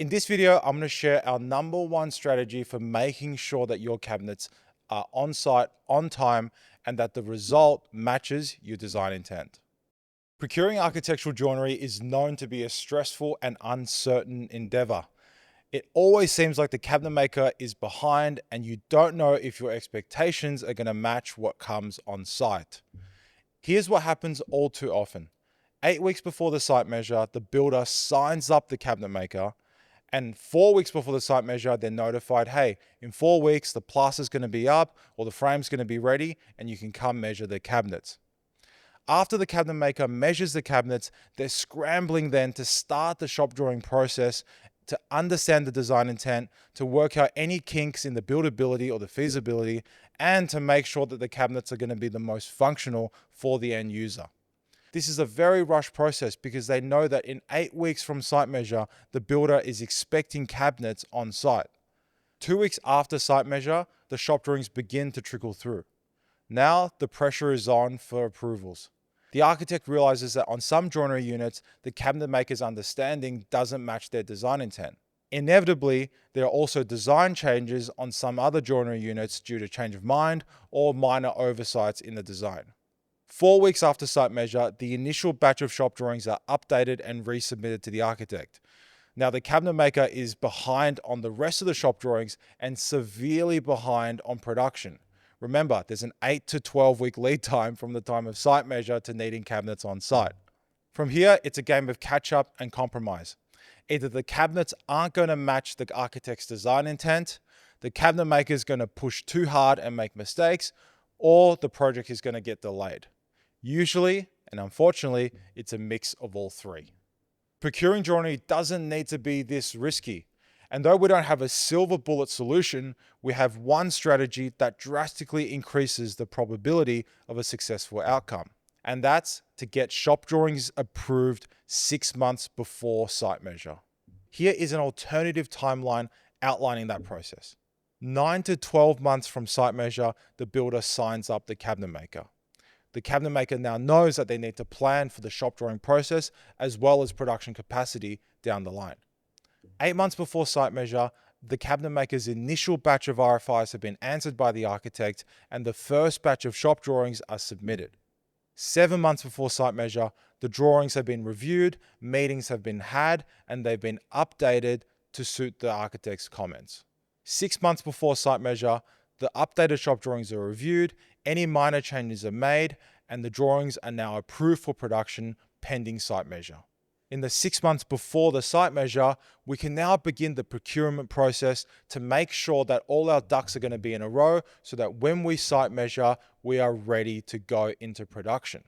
In this video, I'm going to share our number one strategy for making sure that your cabinets are on site, on time, and that the result matches your design intent. Procuring architectural joinery is known to be a stressful and uncertain endeavor. It always seems like the cabinet maker is behind and you don't know if your expectations are going to match what comes on site. Here's what happens all too often. 8 weeks before the site measure, the builder signs up the cabinet maker, and 4 weeks before the site measure, they're notified, hey, in 4 weeks, the plaster's going to be up or the frame's going to be ready and you can come measure the cabinets. After the cabinet maker measures the cabinets, they're scrambling then to start the shop drawing process, to understand the design intent, to work out any kinks in the buildability or the feasibility, and to make sure that the cabinets are going to be the most functional for the end user. This is a very rushed process because they know that in 8 weeks from site measure, the builder is expecting cabinets on site. 2 weeks after site measure, the shop drawings begin to trickle through. Now the pressure is on for approvals. The architect realizes that on some joinery units, the cabinet maker's understanding doesn't match their design intent. Inevitably, there are also design changes on some other joinery units due to change of mind or minor oversights in the design. 4 weeks after site measure, the initial batch of shop drawings are updated and resubmitted to the architect. Now, the cabinet maker is behind on the rest of the shop drawings and severely behind on production. Remember, there's an 8 to 12 week lead time from the time of site measure to needing cabinets on site. From here, it's a game of catch up and compromise. Either the cabinets aren't going to match the architect's design intent, the cabinet maker is going to push too hard and make mistakes, or the project is going to get delayed. Usually, and unfortunately, it's a mix of all three. Procuring joinery doesn't need to be this risky. And though we don't have a silver bullet solution, we have one strategy that drastically increases the probability of a successful outcome. And that's to get shop drawings approved 6 months before site measure. Here is an alternative timeline outlining that process. 9 to 12 months from site measure, the builder signs up the cabinet maker. The cabinet maker now knows that they need to plan for the shop drawing process as well as production capacity down the line. 8 months before site measure, the cabinet maker's initial batch of RFIs have been answered by the architect and the first batch of shop drawings are submitted. 7 months before site measure, the drawings have been reviewed, meetings have been had, and they've been updated to suit the architect's comments. 6 months before site measure, the updated shop drawings are reviewed, any minor changes are made, and the drawings are now approved for production pending site measure. In the 6 months before the site measure, we can now begin the procurement process to make sure that all our ducks are going to be in a row so that when we site measure, we are ready to go into production.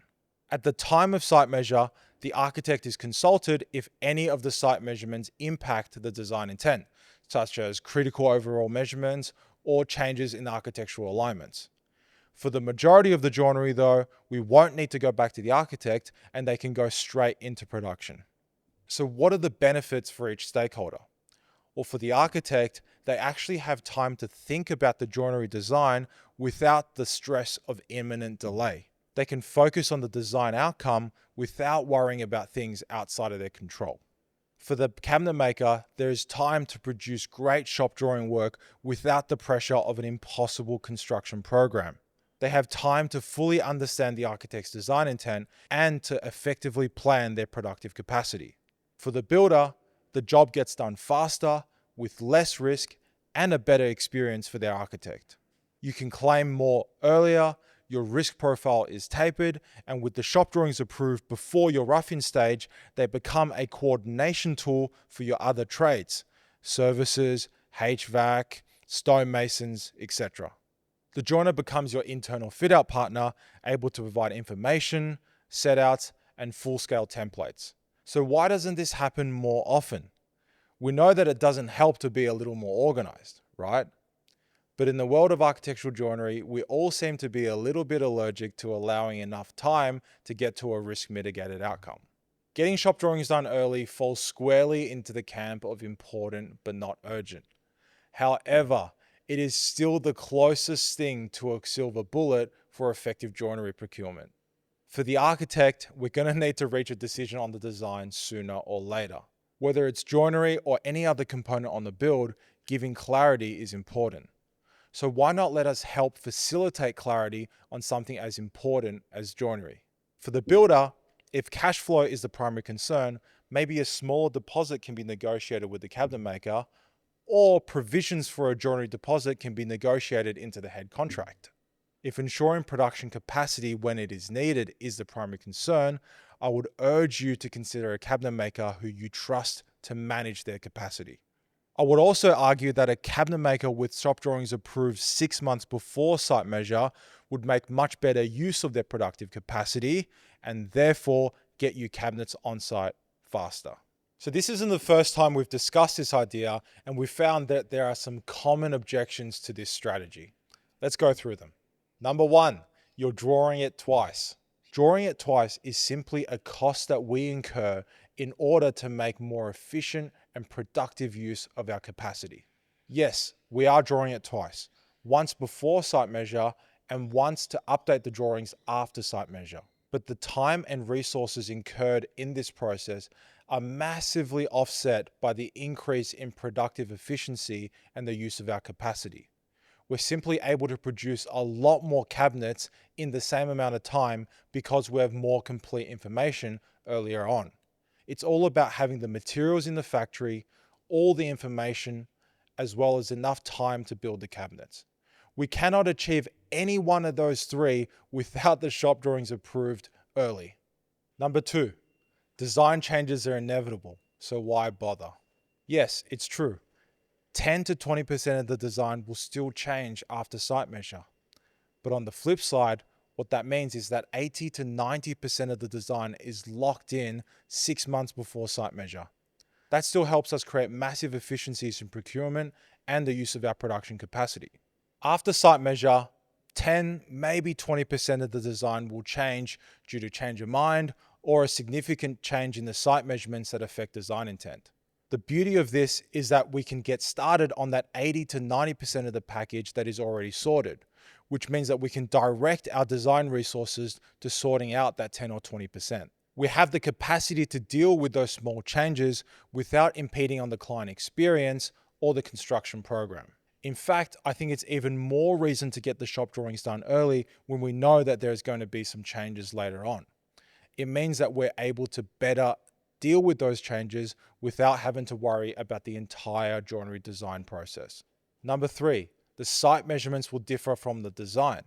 At the time of site measure, the architect is consulted if any of the site measurements impact the design intent, such as critical overall measurements or changes in architectural alignments. For the majority of the joinery though, we won't need to go back to the architect and they can go straight into production. So what are the benefits for each stakeholder? Well, for the architect, they actually have time to think about the joinery design without the stress of imminent delay. They can focus on the design outcome without worrying about things outside of their control. For the cabinet maker, there is time to produce great shop drawing work without the pressure of an impossible construction program. They have time to fully understand the architect's design intent and to effectively plan their productive capacity. For the builder, the job gets done faster, with less risk, and a better experience for their architect. You can claim more earlier, your risk profile is tapered, and with the shop drawings approved before your rough-in stage, they become a coordination tool for your other trades, services, HVAC, stonemasons, etc. The joiner becomes your internal fit-out partner, able to provide information, setouts, and full-scale templates. So why doesn't this happen more often? We know that it doesn't help to be a little more organized, right? But in the world of architectural joinery, we all seem to be a little bit allergic to allowing enough time to get to a risk mitigated outcome. Getting shop drawings done early falls squarely into the camp of important but not urgent. However, it is still the closest thing to a silver bullet for effective joinery procurement. For the architect, we're going to need to reach a decision on the design sooner or later. Whether it's joinery or any other component on the build, giving clarity is important. So why not let us help facilitate clarity on something as important as joinery? For the builder, if cash flow is the primary concern, maybe a smaller deposit can be negotiated with the cabinet maker, or provisions for a joinery deposit can be negotiated into the head contract. If ensuring production capacity when it is needed is the primary concern, I would urge you to consider a cabinet maker who you trust to manage their capacity. I would also argue that a cabinet maker with shop drawings approved 6 months before site measure would make much better use of their productive capacity and therefore get you cabinets on site faster. So this isn't the first time we've discussed this idea, and we've found that there are some common objections to this strategy. Let's go through them. Number 1, you're drawing it twice. Drawing it twice is simply a cost that we incur in order to make more efficient and productive use of our capacity. Yes, we are drawing it twice, once before site measure and once to update the drawings after site measure. But the time and resources incurred in this process are massively offset by the increase in productive efficiency and the use of our capacity. We're simply able to produce a lot more cabinets in the same amount of time because we have more complete information earlier on. It's all about having the materials in the factory, all the information, as well as enough time to build the cabinets. We cannot achieve any one of those three without the shop drawings approved early. Number 2, design changes are inevitable, so why bother? Yes, it's true. 10 to 20% of the design will still change after site measure. But on the flip side, what that means is that 80 to 90% of the design is locked in 6 months before site measure. That still helps us create massive efficiencies in procurement and the use of our production capacity. After site measure, 10, maybe 20% of the design will change due to change of mind or a significant change in the site measurements that affect design intent. The beauty of this is that we can get started on that 80 to 90% of the package that is already sorted, which means that we can direct our design resources to sorting out that 10 or 20%. We have the capacity to deal with those small changes without impeding on the client experience or the construction program. In fact, I think it's even more reason to get the shop drawings done early when we know that there's going to be some changes later on. It means that we're able to better deal with those changes without having to worry about the entire joinery design process. Number 3, the site measurements will differ from the design.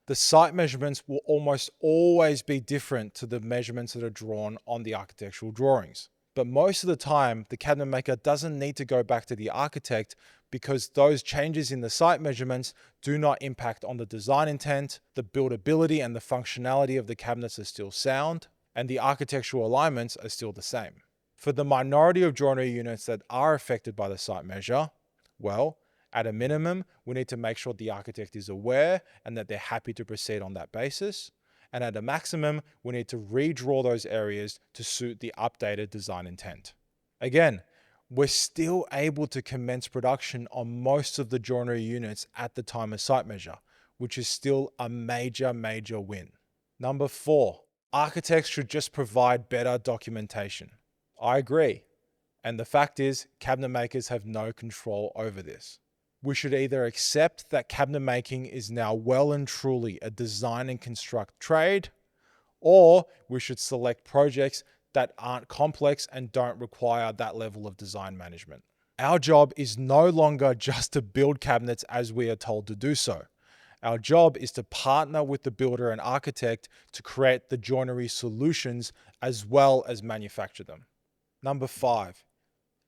The site measurements will almost always be different to the measurements that are drawn on the architectural drawings. But most of the time, the cabinet maker doesn't need to go back to the architect because those changes in the site measurements do not impact on the design intent, the buildability and the functionality of the cabinets are still sound, and the architectural alignments are still the same. For the minority of joinery units that are affected by the site measure, well, at a minimum, we need to make sure the architect is aware and that they're happy to proceed on that basis. And at a maximum, we need to redraw those areas to suit the updated design intent. Again, we're still able to commence production on most of the joinery units at the time of site measure, which is still a major win. Number 4, architects should just provide better documentation. I agree. And the fact is, cabinet makers have no control over this. We should either accept that cabinet making is now well and truly a design and construct trade, or we should select projects that aren't complex and don't require that level of design management. Our job is no longer just to build cabinets as we are told to do so. Our job is to partner with the builder and architect to create the joinery solutions as well as manufacture them. Number 5,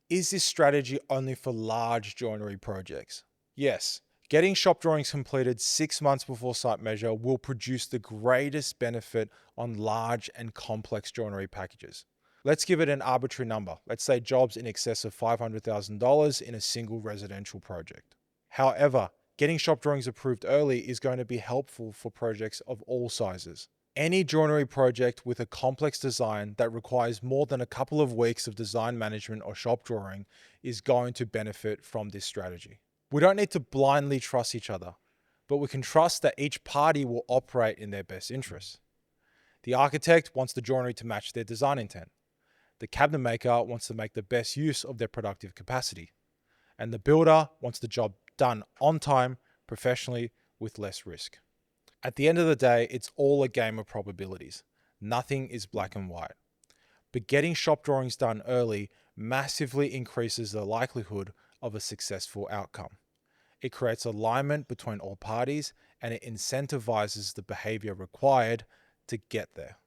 is this strategy only for large joinery projects? Yes, getting shop drawings completed 6 months before site measure will produce the greatest benefit on large and complex joinery packages. Let's give it an arbitrary number. Let's say jobs in excess of $500,000 in a single residential project. However, getting shop drawings approved early is going to be helpful for projects of all sizes. Any joinery project with a complex design that requires more than a couple of weeks of design management or shop drawing is going to benefit from this strategy. We don't need to blindly trust each other, but we can trust that each party will operate in their best interests. The architect wants the joinery to match their design intent. The cabinet maker wants to make the best use of their productive capacity, and the builder wants the job done on time, professionally, with less risk. At the end of the day, it's all a game of probabilities. Nothing is black and white. But getting shop drawings done early massively increases the likelihood of a successful outcome. It creates alignment between all parties and it incentivizes the behavior required to get there.